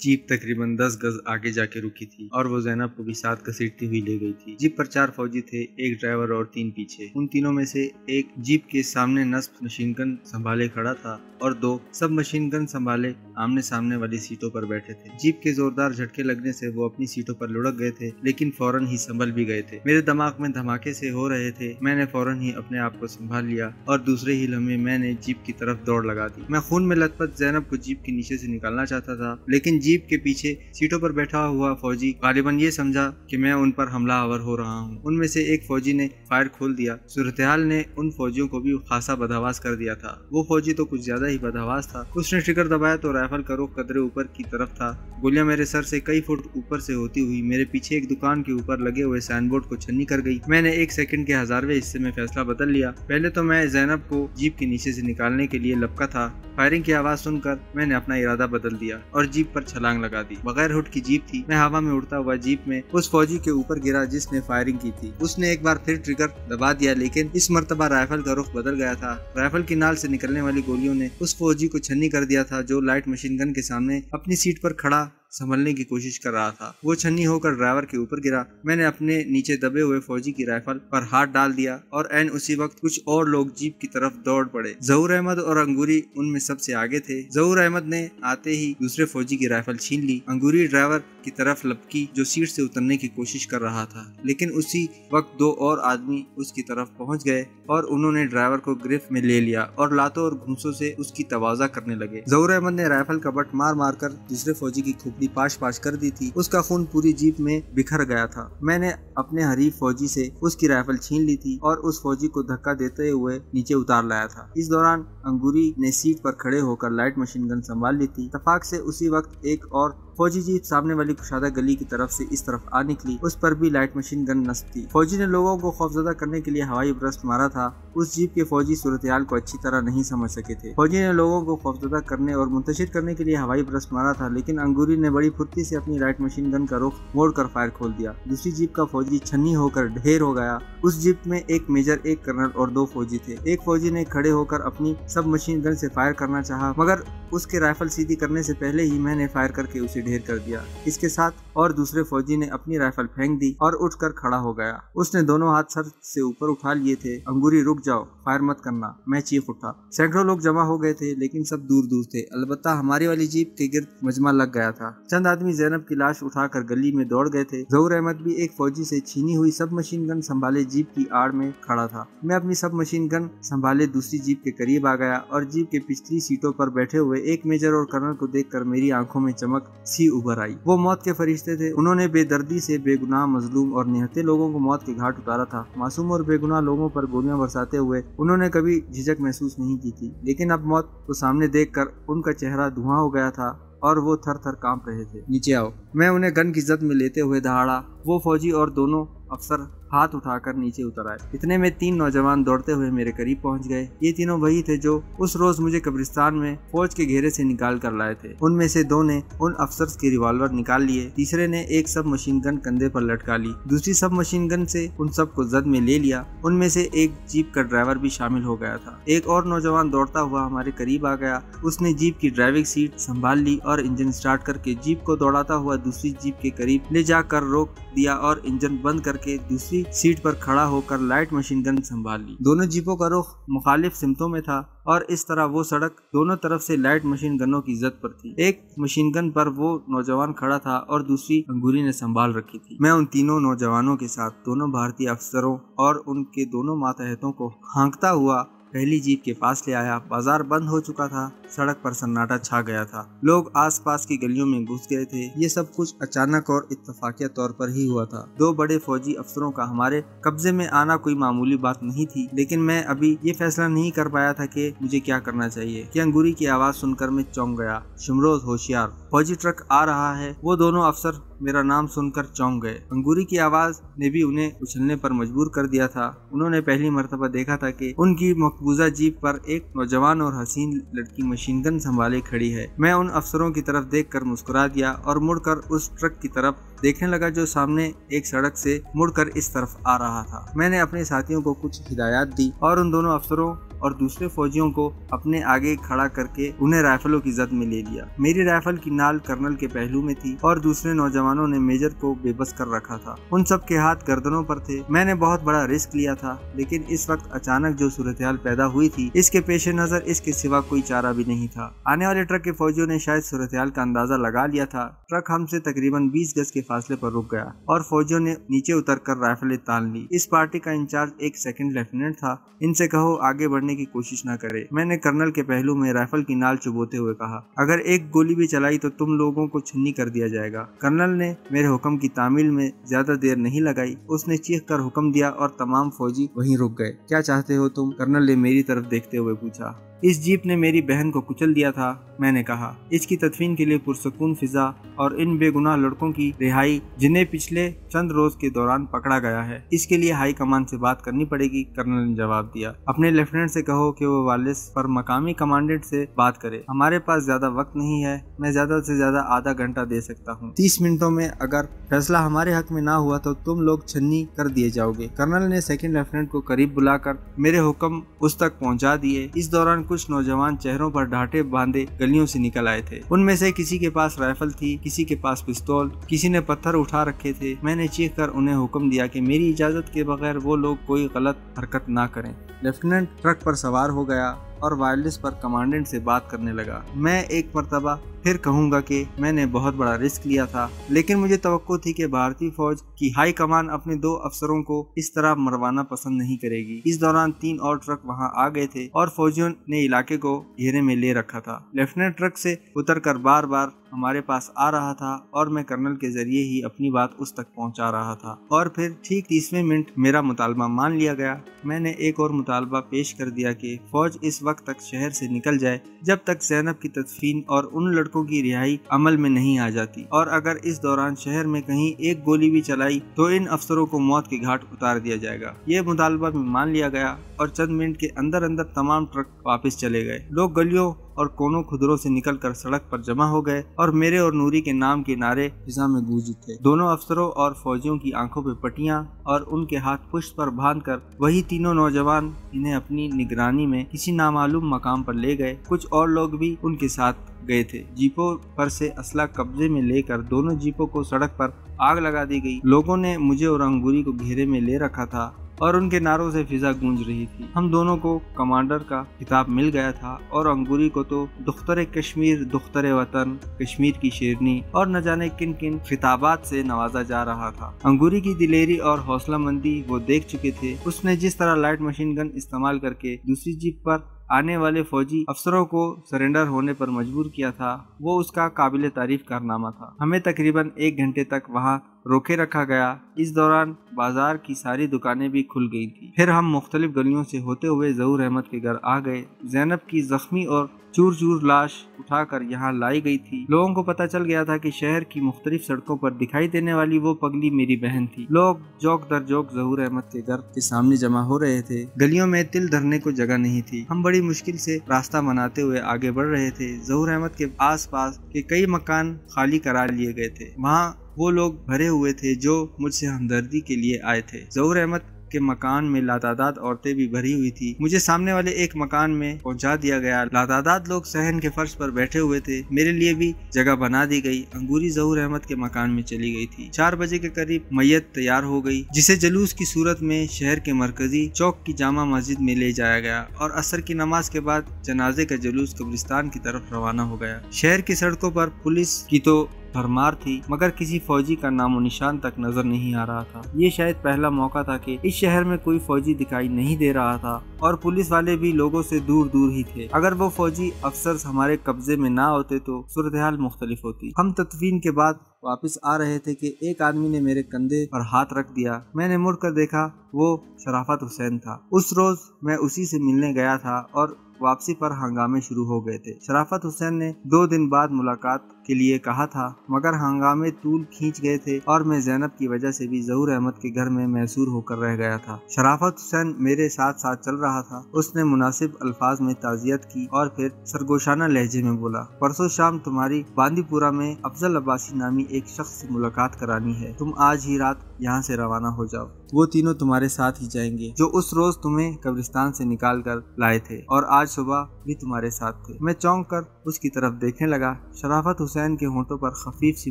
Jeep तकरीबन 10 गज आगे जाके रुकी थी और वो ज़ैनब को भी साथ घसीटती हुई ले गई थी। जीप पर 4 फौजी थे, एक ड्राइवर और 3 पीछे। उन तीनों में से एक जीप के सामने नस्ब मशीन गन संभाले खड़ा था और 2 सब मशीन गन संभाले आमने सामने वाली सीटों पर बैठे थे। जीप के जोरदार झटके लगने से वो अपनी सीटों पर लुढ़क गए थे, लेकिन फौरन ही संभल भी गए थे। मेरे दिमाग में धमाके से हो रहे थे। मैंने फौरन ही अपने आप को संभाल लिया और दूसरे ही लम्हे मैंने जीप की तरफ दौड़ लगा दी। मैं खून में लथपथ ज़ैनब को जीप के नीचे से निकालना चाहता था, लेकिन जीप के पीछे सीटों पर बैठा हुआ फौजी गालिबन ये समझा कि मैं उन पर हमलावर हो रहा हूँ। उनमें से एक फौजी ने फायर खोल दिया। सूरत-ए-हाल ने उन फौजियों को भी खासा बदहवास कर दिया था। वो फौजी तो कुछ ज्यादा ही बदहवास था। उसने ट्रिगर दबाया तो राइफल का रुख कदरे ऊपर की तरफ था। गोलियां मेरे सर से कई फुट ऊपर से होती हुई मेरे पीछे एक दुकान के ऊपर लगे हुए साइन बोर्ड को छन्नी कर गई। मैंने 1 सेकंड के 1000वें हिस्से में फैसला बदल लिया। पहले तो मैं ज़ैनब को जीप के नीचे से निकालने के लिए लपका था। फायरिंग की आवाज सुनकर मैंने अपना इरादा बदल दिया और जीप पर छलांग लगा दी। बगैर हुड की जीप थी। मैं हवा में उड़ता हुआ जीप में उस फौजी के ऊपर गिरा जिसने फायरिंग की थी। उसने एक बार फिर ट्रिगर दबा दिया, लेकिन इस मर्तबा राइफल का रुख बदल गया था। राइफल की नाल से निकलने वाली गोलियों ने उस फौजी को छन्नी कर दिया था जो लाइट मशीन गन के सामने अपनी सीट पर खड़ा संभलने की कोशिश कर रहा था। वो छन्नी होकर ड्राइवर के ऊपर गिरा। मैंने अपने नीचे दबे हुए फौजी की राइफल पर हाथ डाल दिया और एन उसी वक्त कुछ और लोग जीप की तरफ दौड़ पड़े। जहूर अहमद और अंगूरी उनमें सबसे आगे थे। जहूर अहमद ने आते ही दूसरे फौजी की राइफल छीन ली। अंगूरी ड्राइवर की तरफ लपकी जो सीट से उतरने की कोशिश कर रहा था, लेकिन उसी वक्त 2 और आदमी उसकी तरफ पहुंच गए और उन्होंने ड्राइवर को गिरफ्त में ले लिया और लातों और घूंसों से उसकी तवाज़ा करने लगे। जहूर अहमद ने राइफल का बट मार मार कर दूसरे फौजी की खोपड़ी पाश पाश कर दी थी। उसका खून पूरी जीप में बिखर गया था। मैंने अपने हरीफ फौजी से उसकी राइफल छीन ली थी और उस फौजी को धक्का देते हुए नीचे उतार लाया था। इस दौरान अंगूरी ने सीट पर खड़े होकर लाइट मशीन गन संभाल ली थी। इत्तेफाक से उसी वक्त एक और फौजी जीप सामने वाली कुशादा गली की तरफ से इस तरफ आ निकली। उस पर भी लाइट मशीन गन नस्ब थी। फौजी ने लोगों को खौफजदा करने के लिए हवाई ब्रस्ट मारा था। उस जीप के फौजी सूरत-ए-हाल को अच्छी तरह नहीं समझ सके थे। फौजी ने लोगों को खौफजदा करने और मुंतशिर करने के लिए हवाई ब्रस्ट मारा था, लेकिन अंगूरी ने बड़ी फुर्ती से अपनी लाइट मशीन गन का रुख मोड़कर फायर खोल दिया। दूसरी जीप का फौजी छन्नी होकर ढेर हो गया। उस जीप में एक मेजर, एक कर्नल और 2 फौजी थे। एक फौजी ने खड़े होकर अपनी सब मशीन गन से फायर करना चाहा, मगर उसके राइफल सीधी करने से पहले ही मैंने फायर करके उसे ढेर कर दिया। इसके साथ और दूसरे फौजी ने अपनी राइफल फेंक दी और उठकर खड़ा हो गया। उसने दोनों हाथ सर से ऊपर उठा लिए थे। अंगूरी रुक जाओ, फायर मत करना, मैं चीख उठा। सैकड़ों लोग जमा हो गए थे, लेकिन सब दूर दूर थे। अलबत्ता हमारी वाली जीप के गिर्द मजमा लग गया था। चंद आदमी ज़ैनब की लाश उठाकर गली में दौड़ गए थे। जहूर अहमद भी एक फौजी से छीनी हुई सब मशीन गन संभाले जीप की आड़ में खड़ा था। मैं अपनी सब मशीन गन संभाले दूसरी जीप के करीब आ गया और जीप के पिछली सीटों पर बैठे हुए एक मेजर और कर्नल को देखकर मेरी आंखों में चमक सी उभर आई। वो मौत के फरिश्ते थे। उन्होंने बेदर्दी से बेगुनाह, मजलूम और निहत्थे लोगों को मौत के घाट उतारा था। मासूम और बेगुनाह लोगों पर गोलियां बरसाते हुए उन्होंने कभी झिझक महसूस नहीं की थी, लेकिन अब मौत को सामने देखकर उनका चेहरा धुआं हो गया था और वो थर थर कांप रहे थे। नीचे आओ, मैं उन्हें गन की जद में लेते हुए दहाड़ा। वो फौजी और दोनों अफसर हाथ उठाकर नीचे उतर आए। इतने में 3 नौजवान दौड़ते हुए मेरे करीब पहुंच गए। ये तीनों वही थे जो उस रोज मुझे कब्रिस्तान में फौज के घेरे से निकाल कर लाए थे। उनमें से 2 ने उन अफसर्स के रिवॉल्वर निकाल लिए। तीसरे ने एक सब मशीन गन कंधे पर लटका ली। दूसरी सब मशीन गन से उन सबको जद में ले लिया। उनमें से एक जीप का ड्राइवर भी शामिल हो गया था। एक और नौजवान दौड़ता हुआ हमारे करीब आ गया। उसने जीप की ड्राइविंग सीट संभाल ली और इंजन स्टार्ट करके जीप को दौड़ाता हुआ दूसरी जीप के करीब ले जाकर रोक दिया और इंजन बंद करके दूसरी सीट पर खड़ा होकर लाइट मशीन गन संभाल ली। दोनों जीपों का रुख मुखालिफ सिमतों में था और इस तरह वो सड़क दोनों तरफ से लाइट मशीन गनों की जद पर थी। एक मशीन गन पर वो नौजवान खड़ा था और दूसरी अंगूरी ने संभाल रखी थी। मैं उन तीनों नौजवानों के साथ दोनों भारतीय अफसरों और उनके दोनों मातहतों को हाँकता हुआ पहली जीप के पास ले आया। बाजार बंद हो चुका था। सड़क पर सन्नाटा छा गया था। लोग आसपास की गलियों में घुस गए थे। ये सब कुछ अचानक और इत्तफाकिया तौर पर ही हुआ था। 2 बड़े फौजी अफसरों का हमारे कब्जे में आना कोई मामूली बात नहीं थी, लेकिन मैं अभी ये फैसला नहीं कर पाया था कि मुझे क्या करना चाहिए कि अंगूरी की आवाज सुनकर मैं चौंक गया। शिमरोज होशियार, फौजी ट्रक आ रहा है। वो दोनों अफसर मेरा नाम सुनकर चौंक गए। अंगूरी की आवाज ने भी उन्हें उछलने पर मजबूर कर दिया था। उन्होंने पहली मर्तबा देखा था कि उनकी मकबूजा जीप पर एक नौजवान और हसीन लड़की मशीन गन संभाले खड़ी है। मैं उन अफसरों की तरफ देखकर मुस्कुरा दिया और मुड़कर उस ट्रक की तरफ देखने लगा जो सामने एक सड़क से मुड़कर इस तरफ आ रहा था। मैंने अपने साथियों को कुछ हिदायत दी और उन दोनों अफसरों और दूसरे फौजियों को अपने आगे खड़ा करके उन्हें राइफलों की जद में ले लिया। मेरी राइफल की नाल कर्नल के पहलू में थी और दूसरे नौजवानों ने मेजर को बेबस कर रखा था। उन सब के हाथ गर्दनों पर थे। मैंने बहुत बड़ा रिस्क लिया था, लेकिन इस वक्त अचानक जो सूरत-ए-हाल पैदा हुई थी, इसके पेश नजर इसके सिवा कोई चारा भी नहीं था। आने वाले ट्रक के फौजियों ने शायद सूरत-ए-हाल का अंदाजा लगा लिया था। ट्रक हमसे तकरीबन 20 गज के फासले पर रुक गया और फौजियों ने नीचे उतरकर राइफलें तान ली। इस पार्टी का इंचार्ज एक सेकंड लेफ्टिनेंट था। इनसे कहो आगे बढ़ने की कोशिश न करे। मैंने कर्नल के पहलू में राइफल की नाल चुभोते हुए कहा, अगर एक गोली भी चलाई तो तुम लोगों को छन्नी कर दिया जाएगा। कर्नल ने मेरे हुक्म की तामील में ज्यादा देर नहीं लगाई। उसने चीख कर हुक्म दिया और तमाम फौजी वहीं रुक गए। क्या चाहते हो तुम? कर्नल ने मेरी तरफ देखते हुए पूछा। इस जीप ने मेरी बहन को कुचल दिया था, मैंने कहा। इसकी तदफीन के लिए पुरसकून फिजा और इन बेगुनाह लड़कों की रिहाई जिन्हें पिछले चंद रोज के दौरान पकड़ा गया है, इसके लिए हाई कमान से बात करनी पड़ेगी। कर्नल ने जवाब दिया। अपने लेफ्टिनेंट से कहो कि वो वालिस पर मकामी कमांडेंट से बात करे। हमारे पास ज्यादा वक्त नहीं है। मैं ज्यादा से ज्यादा आधा घंटा दे सकता हूँ। 30 मिनटों में अगर फैसला हमारे हक में ना हुआ तो तुम लोग छन्नी कर दिए जाओगे। कर्नल ने सेकंड लेफ्टिनेंट को करीब बुलाकर मेरे हुक्म उस तक पहुँचा दिए। इस दौरान कुछ नौजवान चेहरों पर ढाटे बांधे गलियों से निकल आए थे। उनमें से किसी के पास राइफल थी, किसी के पास पिस्तौल, किसी ने पत्थर उठा रखे थे। मैंने चीख कर उन्हें हुक्म दिया कि मेरी इजाजत के बगैर वो लोग कोई गलत हरकत ना करें। लेफ्टिनेंट ट्रक पर सवार हो गया और वायरलेस पर कमांडेंट से बात करने लगा। मैं एक मर्तबा फिर कहूंगा कि मैंने बहुत बड़ा रिस्क लिया था, लेकिन मुझे तवक्को थी कि भारतीय फौज की हाई कमान अपने 2 अफसरों को इस तरह मरवाना पसंद नहीं करेगी। इस दौरान 3 और ट्रक वहां आ गए थे और फौजियों ने इलाके को घेरे में ले रखा था। लेफ्टिनेंट ट्रक से उतरकर बार बार हमारे पास आ रहा था और मैं कर्नल के जरिए ही अपनी बात उस तक पहुंचा रहा था। और फिर ठीक 30वें मिनट मेरा मुतालबा मान लिया गया। मैंने एक और मुतालबा पेश कर दिया कि फौज इस वक्त तक शहर से निकल जाए जब तक ज़ैनब की तदफीन और उन लड़कों की रिहाई अमल में नहीं आ जाती, और अगर इस दौरान शहर में कहीं एक गोली भी चलाई तो इन अफसरों को मौत के घाट उतार दिया जाएगा। ये मुतालबा भी मान लिया गया और चंद मिनट के अंदर अंदर तमाम ट्रक वापस चले गए। लोग गलियों और कोनों खुदरों से निकलकर सड़क पर जमा हो गए और मेरे और नूरी के नाम के नारे फिजा में गूंज उठे। दोनों अफसरों और फौजियों की आंखों पे पट्टियां और उनके हाथ पुष्ट पर बांधकर वही तीनों नौजवान इन्हें अपनी निगरानी में किसी नामालूम मकाम पर ले गए। कुछ और लोग भी उनके साथ गए थे। जीपों पर से असला कब्जे में लेकर दोनों जीपों को सड़क पर आग लगा दी गई। लोगों ने मुझे और अंगूरी को घेरे में ले रखा था और उनके नारों से फिजा गूंज रही थी। हम दोनों को कमांडर का खिताब मिल गया था और अंगूरी को तो दुख्तर कश्मीर, दुख्तर वतन, कश्मीर की शेरनी और न जाने किन किन खिताबात से नवाजा जा रहा था। अंगूरी की दिलेरी और हौसला मंदी वो देख चुके थे। उसने जिस तरह लाइट मशीन गन इस्तेमाल करके दूसरी जीप पर आने वाले फौजी अफसरों को सरेंडर होने पर मजबूर किया था, वो उसका काबिल तारीफ कारनामा था। हमें तकरीबन 1 घंटे तक वहाँ रोके रखा गया। इस दौरान बाजार की सारी दुकानें भी खुल गई थी। फिर हम मुख्तलिफ गलियों से होते हुए ज़हूर अहमद के घर आ गए। ज़ैनब की जख्मी और चूर चूर लाश उठाकर यहाँ लाई गई थी। लोगों को पता चल गया था कि शहर की मुख्तलिफ सड़कों पर दिखाई देने वाली वो पगली मेरी बहन थी। लोग जोक दर जोक ज़हूर अहमद के घर के सामने जमा हो रहे थे। गलियों में तिल धरने को जगह नहीं थी। हम बड़ी मुश्किल से रास्ता बनाते हुए आगे बढ़ रहे थे। ज़हूर अहमद के आस पास के कई मकान खाली करा लिए गए थे। वहाँ वो लोग भरे हुए थे जो मुझसे हमदर्दी के लिए आए थे। ज़हूर अहमद के मकान में लातादाद औरतें भी भरी हुई थी। मुझे सामने वाले एक मकान में पहुंचा दिया गया। लातादाद लोग सहन के फर्श पर बैठे हुए थे। मेरे लिए भी जगह बना दी गई। अंगूरी ज़हूर अहमद के मकान में चली गई थी। 4 बजे के करीब मैयत तैयार हो गई, जिसे जुलूस की सूरत में शहर के मरकजी चौक की जामा मस्जिद में ले जाया गया और असर की नमाज के बाद जनाजे का जुलूस कब्रिस्तान की तरफ रवाना हो गया। शहर की सड़कों पर पुलिस की तो भरमार थी, मगर किसी फौजी का नामो निशान तक नजर नहीं आ रहा था। ये शायद पहला मौका था कि इस शहर में कोई फौजी दिखाई नहीं दे रहा था और पुलिस वाले भी लोगों से दूर दूर ही थे। अगर वो फौजी अफसर हमारे कब्जे में ना होते तो सूरत हाल मुख्तलिफ होती। हम तदफीन के बाद वापस आ रहे थे कि एक आदमी ने मेरे कंधे पर हाथ रख दिया। मैंने मुड़कर देखा, वो शराफत हुसैन था। उस रोज मैं उसी से मिलने गया था और वापसी पर हंगामे शुरू हो गए थे। शराफत हुसैन ने 2 दिन बाद मुलाकात के लिए कहा था, मगर हंगामे तूल खींच गए थे और मैं ज़ैनब की वजह से भी ज़हूर अहमद के घर में मैसूर होकर रह गया था। शराफत हुसैन मेरे साथ साथ चल रहा था। उसने मुनासिब अल्फाज में ताज़ियत की और फिर सरगोशाना लहजे में बोला, परसों शाम तुम्हारी बांदीपुरा में अफजल अब्बासी नामी एक शख्स से मुलाकात करानी है। तुम आज ही रात यहाँ से रवाना हो जाओ। वो तीनों तुम्हारे साथ ही जाएंगे जो उस रोज तुम्हें कब्रिस्तान से निकाल कर लाए थे और आज सुबह भी तुम्हारे साथ थे। मैं चौंक कर उसकी तरफ देखने लगा। शराफत हुसैन के होंठों पर खफीफ सी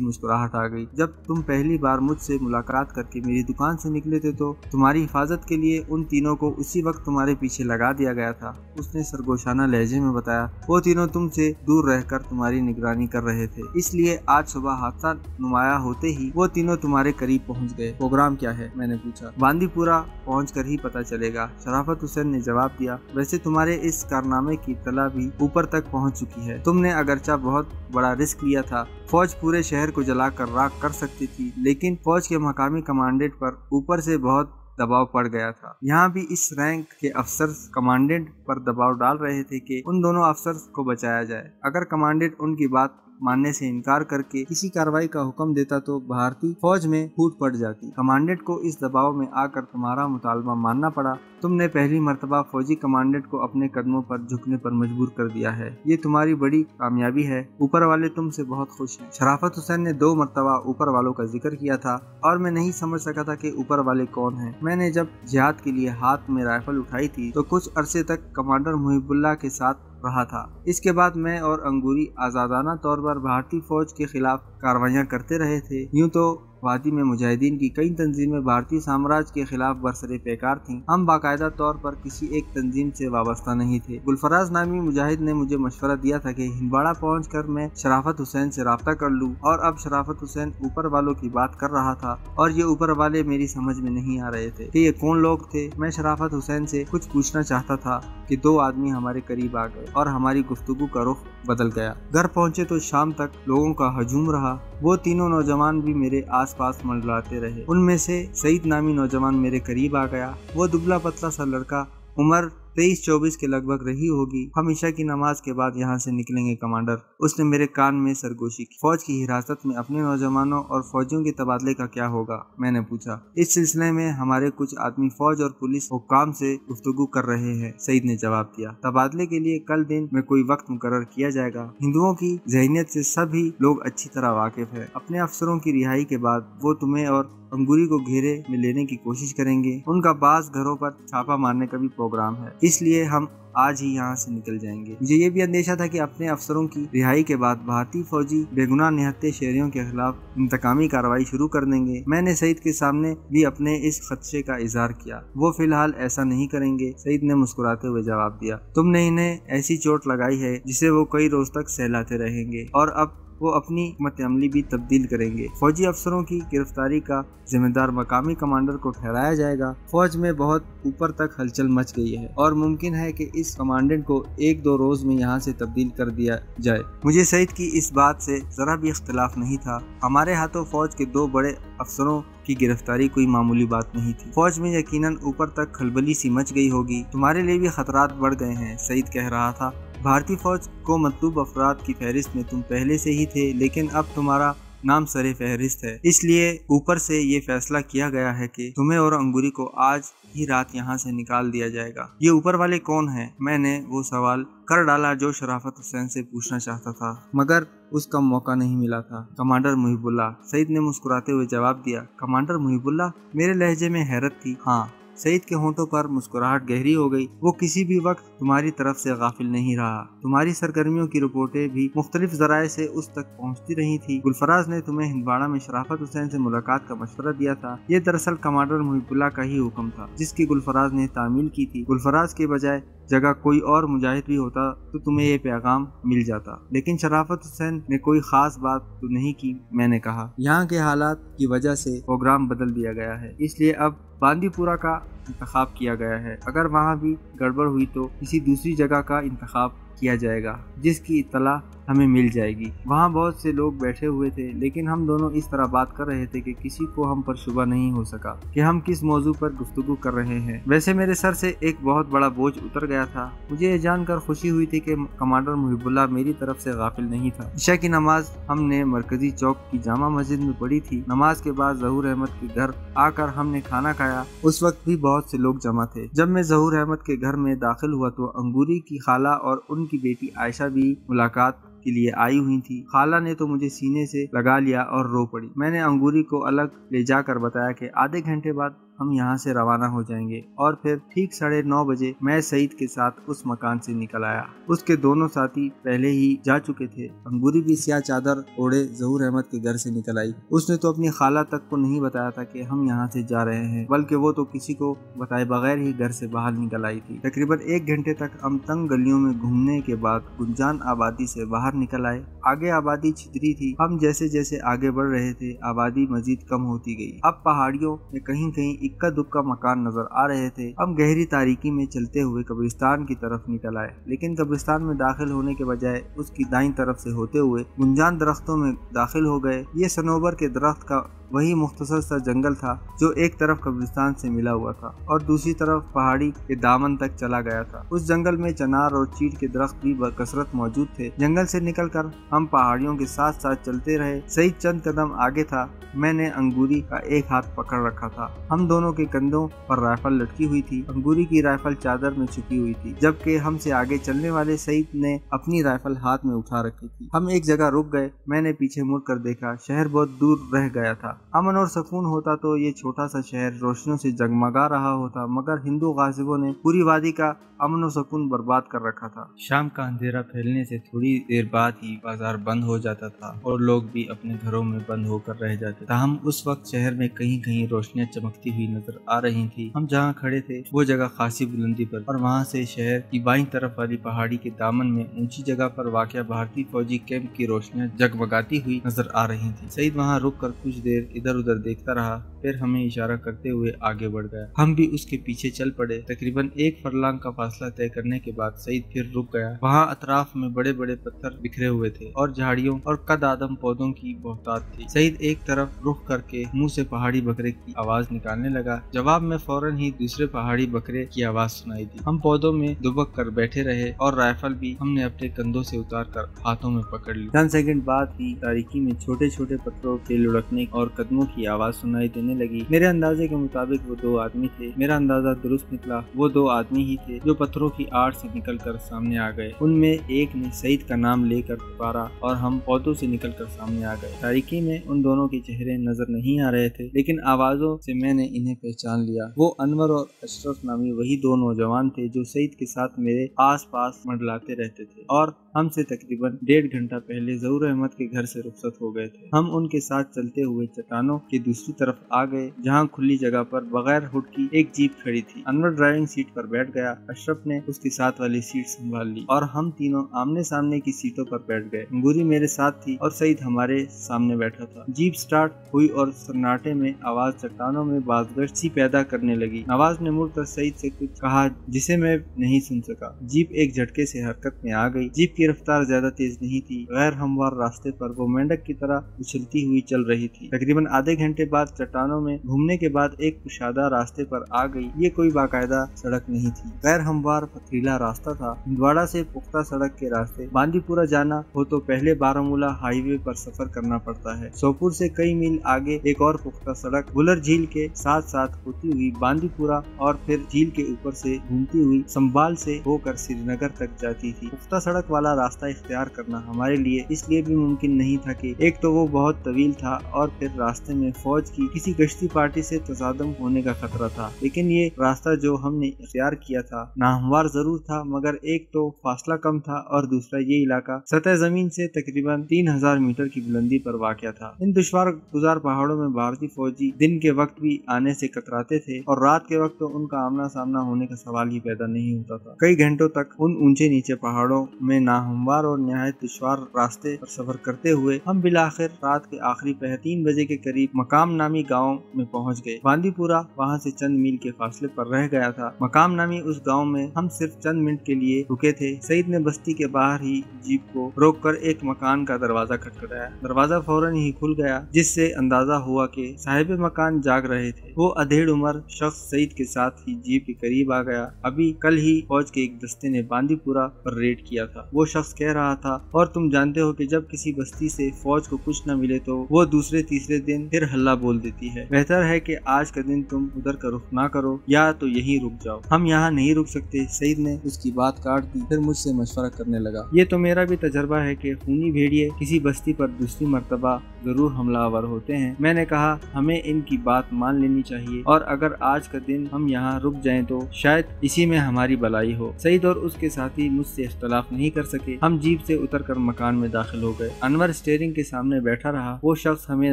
मुस्कुराहट आ गई। जब तुम पहली बार मुझसे मुलाकात करके मेरी दुकान से निकले थे तो तुम्हारी हिफाजत के लिए उन तीनों को उसी वक्त तुम्हारे पीछे लगा दिया गया था। उसने सरगोशाना लहजे में बताया। वो तीनों तुमसे दूर रहकर तुम्हारी निगरानी कर रहे थे, इसलिए आज सुबह हादसा नुमाया होते ही वो तीनों तुम्हारे करीब पहुँच गए। प्रोग्राम क्या है? मैंने पूछा। बांदीपुरा पहुंचकर ही पता चलेगा, शराफत हुसैन ने जवाब दिया। वैसे तुम्हारे इस कारनामे की इत्तला भी ऊपर तक पहुंच चुकी है। तुमने अगरचा बहुत बड़ा रिस्क लिया था। फौज पूरे शहर को जलाकर राख कर सकती थी, लेकिन फौज के मकामी कमांडेंट पर ऊपर से बहुत दबाव पड़ गया था। यहाँ भी इस रैंक के अफसर कमांडेंट पर दबाव डाल रहे थे कि उन दोनों अफसर को बचाया जाए। अगर कमांडेंट उनकी बात मानने से इनकार करके किसी कार्रवाई का हुक्म देता तो भारतीय फौज में फूट पड़ जाती। कमांडेंट को इस दबाव में आकर तुम्हारा मुतालबा मानना पड़ा। तुमने पहली मर्तबा फौजी कमांडेंट को अपने कदमों पर झुकने पर मजबूर कर दिया है। ये तुम्हारी बड़ी कामयाबी है। ऊपर वाले तुमसे बहुत खुश हैं। शराफत हुसैन ने 2 मर्तबा ऊपर वालों का जिक्र किया था और मैं नहीं समझ सका था कि ऊपर वाले कौन हैं। मैंने जब जिहाद के लिए हाथ में राइफल उठाई थी तो कुछ अरसे तक कमांडर मुहिबुल्लाह के साथ रहा था। इसके बाद मैं और अंगूरी आजादाना तौर पर भारतीय फौज के खिलाफ कार्रवाइयां करते रहे थे। यूं तो वादी में मुजाहिदीन की कई तंजीमें भारतीय साम्राज्य के खिलाफ बरसरे पैकार थीं। हम बाकायदा तौर पर किसी एक तंजीम से वाबस्ता नहीं थे। गुलफराज नामी मुजाहिद ने मुझे मशवरा दिया था कि हिंदवाड़ा पहुंचकर मैं शराफत हुसैन से राब्ता कर लूं, और अब शराफत हुसैन ऊपर वालों की बात कर रहा था और ये ऊपर वाले मेरी समझ में नहीं आ रहे थे कि ये कौन लोग थे। मैं शराफत हुसैन से कुछ पूछना चाहता था कि 2 आदमी हमारे करीब आ गए और हमारी गुफ्तगू का रुख बदल गया। घर पहुंचे तो शाम तक लोगों का हजूम रहा। वो तीनों नौजवान भी मेरे आसपास मंडलाते रहे। उनमें से सईद नामी नौजवान मेरे करीब आ गया। वो दुबला पतला सा लड़का, उम्र 23-24 के लगभग रही होगी। हम ईशा की नमाज के बाद यहाँ से निकलेंगे कमांडर। उसने मेरे कान में सरगोशी की। फौज की हिरासत में अपने नौजवानों और फौजियों के तबादले का क्या होगा? मैंने पूछा। इस सिलसिले में हमारे कुछ आदमी फौज और पुलिस हुक्काम से गुफ्तगू कर रहे हैं, सईद ने जवाब दिया। तबादले के लिए कल दिन में कोई वक्त मुकर्रर किया जाएगा। हिंदुओं की ज़हनियत से सभी लोग अच्छी तरह वाकिफ है। अपने अफसरों की रिहाई के बाद वो तुम्हें और अंगूरी को घेरे में लेने की कोशिश करेंगे। उनका बाज घरों पर छापा मारने का भी प्रोग्राम है, इसलिए हम आज ही यहाँ से निकल जाएंगे। मुझे ये भी अंदेशा था कि अपने अफसरों की रिहाई के बाद भारतीय फौजी बेगुनाह निहत्थे शहरियों के खिलाफ इंतकामी कार्रवाई शुरू कर देंगे। मैंने सईद के सामने भी अपने इस खदशे का इजहार किया। वो फिलहाल ऐसा नहीं करेंगे, सईद ने मुस्कुराते हुए जवाब दिया। तुमने इन्हें ऐसी चोट लगाई है जिसे वो कई रोज तक सहलाते रहेंगे और अब वो अपनी हिकमत अमली भी तब्दील करेंगे। फौजी अफसरों की गिरफ्तारी का जिम्मेदार मकामी कमांडर को ठहराया जाएगा। फौज में बहुत ऊपर तक हलचल मच गई है और मुमकिन है कि इस कमांडेंट को 1-2 रोज में यहाँ से तब्दील कर दिया जाए। मुझे सईद की इस बात से जरा भी इख्तिलाफ नहीं था। हमारे हाथों फौज के 2 बड़े अफसरों की गिरफ्तारी कोई मामूली बात नहीं थी। फौज में यकीनन ऊपर तक खलबली सी मच गई होगी। तुम्हारे लिए भी खतरात बढ़ गए हैं, सईद कह रहा था। भारतीय फौज को मतलूब अफराद की फहरिस्त में तुम पहले से ही थे, लेकिन अब तुम्हारा नाम सरे फहरिस्त है। इसलिए ऊपर से ये फैसला किया गया है कि तुम्हें और अंगूरी को आज ही रात यहाँ से निकाल दिया जाएगा। ये ऊपर वाले कौन हैं? मैंने वो सवाल कर डाला जो शराफत हुसैन से पूछना चाहता था, मगर उसका मौका नहीं मिला था। कमांडर मुहिबुल्लाह, सईद ने मुस्कुराते हुए जवाब दिया। कमांडर मुहिबुल्लाह? मेरे लहजे में हैरत थी। हाँ। सईद के होंठों पर मुस्कुराहट गहरी हो गई। वो किसी भी वक्त तुम्हारी तरफ से गाफिल नहीं रहा। तुम्हारी सरगर्मियों की रिपोर्टें भी मुख्तलिफ जराए से उस तक पहुंचती रही थी। गुलफराज ने तुम्हें हिंदवाड़ा में शराफत हुसैन से मुलाकात का मशवरा दिया था। ये दरअसल कमांडर मुहिबुल्लाह का ही हुक्म था जिसकी गुलफराज ने तामील की थी। गुलफराज के बजाय जगह कोई और मुजाहिद भी होता तो तुम्हें ये पैगाम मिल जाता, लेकिन शराफत हुसैन ने कोई खास बात तो नहीं की। मैंने कहा, यहाँ के हालात की वजह से प्रोग्राम बदल दिया गया है, इसलिए अब बांदीपुरा का इंतखाब किया गया है। अगर वहाँ भी गड़बड़ हुई तो किसी दूसरी जगह का इंतखाब किया जाएगा जिसकी इत्तला हमें मिल जाएगी। वहाँ बहुत से लोग बैठे हुए थे, लेकिन हम दोनों इस तरह बात कर रहे थे कि किसी को हम पर शुबा नहीं हो सका कि हम किस मौजू पर गुफ्तगू कर रहे हैं। वैसे मेरे सर से एक बहुत बड़ा बोझ उतर गया था। मुझे ये जानकर खुशी हुई थी कि कमांडर मुहिबुल्लाह मेरी तरफ से गाफिल नहीं था। ईशा की नमाज हमने मरकजी चौक की जामा मस्जिद में पढ़ी थी। नमाज के बाद ज़हूर अहमद के घर आकर हमने खाना खाया। उस वक्त भी बहुत से लोग जमा थे। जब मैं ज़हूर अहमद के घर में दाखिल हुआ तो अंगूरी की खाला और उनकी बेटी आयशा भी मुलाकात के लिए आई हुई थी। खाला ने तो मुझे सीने से लगा लिया और रो पड़ी। मैंने अंगूरी को अलग ले जाकर बताया कि आधे घंटे बाद हम यहाँ से रवाना हो जाएंगे और फिर ठीक 9:30 बजे मैं सईद के साथ उस मकान से निकल आया। उसके दोनों साथी पहले ही जा चुके थे। अंगूरी भी स्याह चादर ओढ़े ज़हूर अहमद के घर से निकल आई। उसने तो अपनी खाला तक को नहीं बताया था कि हम यहाँ से जा रहे हैं, बल्कि वो तो किसी को बताए बगैर ही घर से बाहर निकल आई थी। तकरीबन 1 घंटे तक हम तंग गलियों में घूमने के बाद गुंजान आबादी से बाहर निकल आए। आगे आबादी छितरी थी। हम जैसे जैसे आगे बढ़ रहे थे आबादी मजीद कम होती गई। अब पहाड़ियों में कहीं कहीं इक्का दुक्का मकान नजर आ रहे थे। हम गहरी तारीकी में चलते हुए कब्रिस्तान की तरफ निकल आए, लेकिन कब्रिस्तान में दाखिल होने के बजाय उसकी दाईं तरफ से होते हुए गुंजान दरख्तों में दाखिल हो गए। ये सनोबर के दरख्त का वही मुख्तसर सा जंगल था जो एक तरफ कब्रिस्तान से मिला हुआ था और दूसरी तरफ पहाड़ी के दामन तक चला गया था। उस जंगल में चनार और चीड़ के दरख्त भी बकसरत मौजूद थे। जंगल से निकलकर हम पहाड़ियों के साथ साथ चलते रहे। सईद चंद कदम आगे था। मैंने अंगूरी का एक हाथ पकड़ रखा था। हम दोनों के कंधों पर राइफल लटकी हुई थी। अंगूरी की राइफल चादर में छुपी हुई थी, जबकि हमसे आगे चलने वाले सईद ने अपनी राइफल हाथ में उठा रखी थी। हम एक जगह रुक गए। मैंने पीछे मुड़कर देखा। शहर बहुत दूर रह गया था। अमन और सुकून होता तो ये छोटा सा शहर रोशनियों से जगमगा रहा होता, मगर हिंदू गाजिबों ने पूरी वादी का अमन और सुकून बर्बाद कर रखा था। शाम का अंधेरा फैलने से थोड़ी देर बाद ही बाजार बंद हो जाता था और लोग भी अपने घरों में बंद होकर रह जाते। ताहम उस वक्त शहर में कहीं कहीं रोशनियां चमकती हुई नजर आ रही थी। हम जहाँ खड़े थे वो जगह खासी बुलंदी पर और वहाँ से शहर की बाईं तरफ वाली पहाड़ी के दामन में ऊंची जगह पर वाक़या भारतीय फौजी कैंप की रोशनियां जगमगाती हुई नजर आ रही थी। सईद वहाँ रुक कर कुछ देर इधर उधर देखता रहा, फिर हमें इशारा करते हुए आगे बढ़ गया। हम भी उसके पीछे चल पड़े। तकरीबन 1 फरलांग का फासला तय करने के बाद सईद फिर रुक गया। वहाँ अतराफ में बड़े बड़े पत्थर बिखरे हुए थे और झाड़ियों और कद आदम पौधों की बहुतात थी। सईद एक तरफ रुख करके मुंह से पहाड़ी बकरे की आवाज निकालने लगा। जवाब में फौरन ही दूसरे पहाड़ी बकरे की आवाज सुनाई दी। हम पौधों में दुबक कर बैठे रहे और राइफल भी हमने अपने कंधों से उतार कर हाथों में पकड़ ली। चंद सेकंड बाद ही तारीकी में छोटे छोटे पत्थरों के लुढ़कने और कदमों की आवाज सुनाई देने लगी। मेरे अंदाजे के मुताबिक वो 2 आदमी थे। मेरा अंदाजा दुरुस्त निकला। वो 2 आदमी ही थे जो पत्थरों की आड़ से निकलकर सामने आ गए। उनमें एक ने सईद का नाम लेकर पुकारा और हम पौधों से निकलकर सामने आ गए। तारीकी में उन दोनों के चेहरे नजर नहीं आ रहे थे, लेकिन आवाजों से मैंने इन्हें पहचान लिया। वो अनवर और अशरफ नामी वही 2 नौजवान थे जो सईद के साथ मेरे आस पास मंडलाते रहते थे और हमसे तकरीबन 1.5 घंटा पहले ज़हूर अहमद के घर से रुखसत हो गए थे। हम उनके साथ चलते हुए चट्टानों की दूसरी तरफ आ गए, जहाँ खुली जगह पर बगैर हुड की एक जीप खड़ी थी। अनवर ड्राइविंग सीट पर बैठ गया। अशरफ ने उसकी साथ वाली सीट संभाल ली और हम तीनों आमने सामने की सीटों पर बैठ गए। अंगूरी मेरे साथ थी और सईद हमारे सामने बैठा था। जीप स्टार्ट हुई और सन्नाटे में आवाज चट्टानों में बाज़गश्त सी पैदा करने लगी। नवाज ने मुड़कर सईद से कुछ कहा जिसे मैं नहीं सुन सका। जीप एक झटके से हरकत में आ गई। जीप की रफ्तार ज्यादा तेज नहीं थी। गैर हमवार रास्ते पर वो मेंढक की तरह उछलती हुई चल रही थी। तकरीबन आधे घंटे बाद चट्टानों में घूमने के बाद एक कुशादा रास्ते पर आ गई। ये कोई बाकायदा सड़क नहीं थी, गैर हमवार पथरीला रास्ता था। हिंदवाड़ा से पुख्ता सड़क के रास्ते बांदीपुरा जाना हो तो पहले बारामूला हाईवे पर सफर करना पड़ता है। सोपुर से कई मील आगे एक और पुख्ता सड़क बुलर झील के साथ साथ होती हुई बांदीपुरा और फिर झील के ऊपर से घूमती हुई संभाल से होकर श्रीनगर तक जाती थी। पुख्ता सड़क वाला रास्ता इख्तियार करना हमारे लिए इसलिए भी मुमकिन नहीं था कि एक तो वो बहुत तवील था और फिर रास्ते में फौज की किसी गश्ती पार्टी से तसादम होने का खतरा था। लेकिन ये रास्ता जो हमने इख्तियार किया था नाहमवार जरूर था, मगर एक तो फासला कम था और दूसरा ये इलाका सतह जमीन से तकरीबन 3000 मीटर की बुलंदी पर वाक़या था। इन दुश्वार गुजार पहाड़ों में भारतीय फौजी दिन के वक्त भी आने से कतराते थे और रात के वक्त तो उनका आमना सामना होने का सवाल ही पैदा नहीं होता था। कई घंटों तक उन ऊंचे नीचे पहाड़ों में नाहमवार और निहायत दुश्वार रास्ते पर सफर करते हुए हम बिलाखिर रात के आखिरी पहर 3 बजे के के करीब मकाम नामी गांव में पहुंच गए। बांदीपुरा वहां से चंद मील के फासले पर रह गया था। मकाम नामी उस गांव में हम सिर्फ चंद मिनट के लिए रुके थे। सईद ने बस्ती के बाहर ही जीप को रोककर एक मकान का दरवाजा खटखटाया। दरवाजा फौरन ही खुल गया, जिससे अंदाजा हुआ कि साहिब मकान जाग रहे थे। वो अधेड़ उम्र शख्स सईद के साथ ही जीप के करीब आ गया। अभी कल ही फौज के एक दस्ते ने बांदीपुरा पर रेड किया था। वो शख्स कह रहा था, और तुम जानते हो कि जब किसी बस्ती से फौज को कुछ न मिले तो वो दूसरे तीसरे दिन फिर हल्ला बोल देती है। बेहतर है कि आज का दिन तुम उधर का रुख ना करो, या तो यहीं रुक जाओ। हम यहाँ नहीं रुक सकते। सईद ने उसकी बात काट दी, फिर मुझसे मशवरा करने लगा। ये तो मेरा भी तजर्बा है कि खूनी भेड़िए किसी बस्ती पर दूसरी मर्तबा जरूर हमलावर होते हैं। मैंने कहा, हमें इनकी बात मान लेनी चाहिए, और अगर आज का दिन हम यहाँ रुक जाएं तो शायद इसी में हमारी भलाई हो। सईद और उसके साथी मुझसे इख्तलाफ नहीं कर सके। हम जीप से उतरकर मकान में दाखिल हो गए। अनवर स्टीयरिंग के सामने बैठा रहा। वो शख्स हमें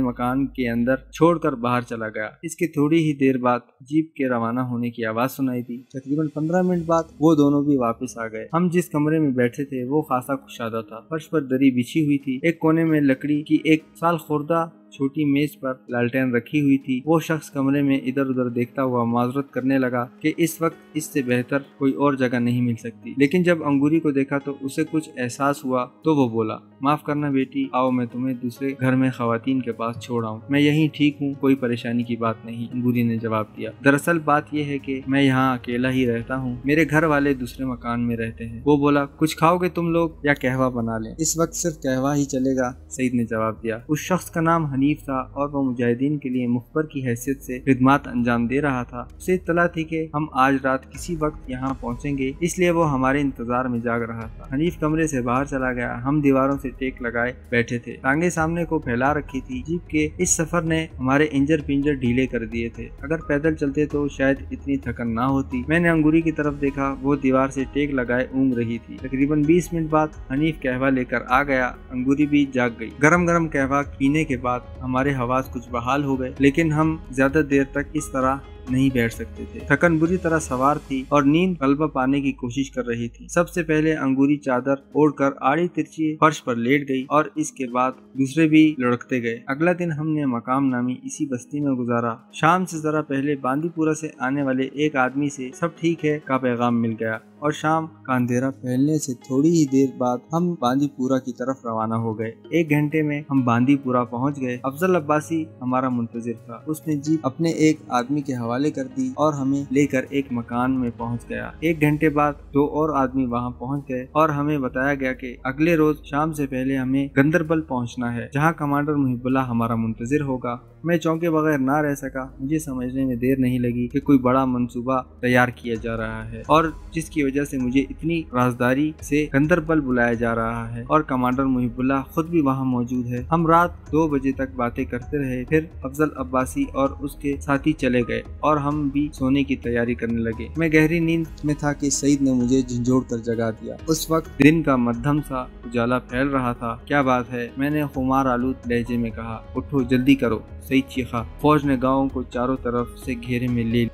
मकान के अंदर छोड़कर बाहर चला गया। इसके थोड़ी ही देर बाद जीप के रवाना होने की आवाज सुनाई दी। तकरीबन 15 मिनट बाद वो दोनों भी वापस आ गए। हम जिस कमरे में बैठे थे वो खासा कुशादा था। फर्श पर दरी बिछी हुई थी। एक कोने में लकड़ी की एक साल खुर्दा छोटी मेज पर लालटेन रखी हुई थी। वो शख्स कमरे में इधर उधर देखता हुआ माजरत करने लगा कि इस वक्त इससे बेहतर कोई और जगह नहीं मिल सकती। लेकिन जब अंगूरी को देखा तो उसे कुछ एहसास हुआ, तो वो बोला, माफ करना बेटी, आओ मैं तुम्हें दूसरे घर में खवातीन के पास छोड़ आऊं। मैं यहीं ठीक हूँ, कोई परेशानी की बात नहीं, अंगूरी ने जवाब दिया। दरअसल बात यह है कि मैं यहाँ अकेला ही रहता हूँ, मेरे घर वाले दूसरे मकान में रहते हैं। वो बोला, कुछ खाओगे तुम लोग या कहवा बना लें? इस वक्त सिर्फ कहवा ही चलेगा, सईद ने जवाब दिया। उस शख्स का नाम हनीफ था और वो मुजाहिदीन के लिए मुखबर की हैसियत से खिदमत अंजाम दे रहा था। उसे इत्तला थी कि हम आज रात किसी वक्त यहाँ पहुँचेंगे, इसलिए वो हमारे इंतजार में जाग रहा था। हनीफ कमरे से बाहर चला गया। हम दीवारों से टेक लगाए बैठे थे, टांगे सामने को फैला रखी थी। जीप के इस सफर ने हमारे इंजर पिंजर ढीले कर दिए थे। अगर पैदल चलते तो शायद इतनी थकन ना होती। मैंने अंगूरी की तरफ देखा, वो दीवार से टेक लगाए ऊँग रही थी। तकरीबन 20 मिनट बाद हनीफ कहवा लेकर आ गया। अंगूरी भी जाग गई। गरम गरम कहवा पीने के बाद हमारे हवास कुछ बहाल हो गए, लेकिन हम ज्यादा देर तक इस तरह नहीं बैठ सकते थे। थकन बुरी तरह सवार थी और नींद गलबा पाने की कोशिश कर रही थी। सबसे पहले अंगूरी चादर ओढ़कर आड़ी तिरछी फर्श पर लेट गई और इसके बाद दूसरे भी लुढ़कते गए। अगला दिन हमने मकाम नामी इसी बस्ती में गुजारा। शाम से जरा पहले बांदीपुरा से आने वाले एक आदमी से सब ठीक है का पैगाम मिल गया और शाम का अंधेरा फैलने से थोड़ी ही देर बाद हम बांदीपुरा की तरफ रवाना हो गए। 1 घंटे में हम बांदीपुरा पहुंच गए। अफजल अब्बासी हमारा मुंतजिर था। उसने जीप अपने एक आदमी के हवाले कर दी और हमें लेकर एक मकान में पहुंच गया। 1 घंटे बाद 2 और आदमी वहां पहुंच गए और हमें बताया गया कि अगले रोज शाम से पहले हमें गंदरबल पहुंचना है, जहां कमांडर मुहिबुल्लाह हमारा मुंतजिर होगा। मैं चौंके बगैर ना रह सका। मुझे समझने में देर नहीं लगी कि कोई बड़ा मंसूबा तैयार किया जा रहा है और जिसकी वजह से मुझे इतनी राजदारी से गंदरबल बुलाया जा रहा है और कमांडर मुहिबुल्लाह खुद भी वहां मौजूद है। हम रात 2 बजे तक बातें करते रहे। फिर अफजल अब्बासी और उसके साथी चले गए और हम भी सोने की तैयारी करने लगे। मैं गहरी नींद में था कि सईद ने मुझे झंझोड़ कर जगा दिया। उस वक्त दिन का मध्यम सा उजाला फैल रहा था। क्या बात है, मैंने खुमार आलूद लहजे में कहा। उठो, जल्दी करो, सईद चीखा। फौज ने गांव को चारों तरफ से घेरे में ले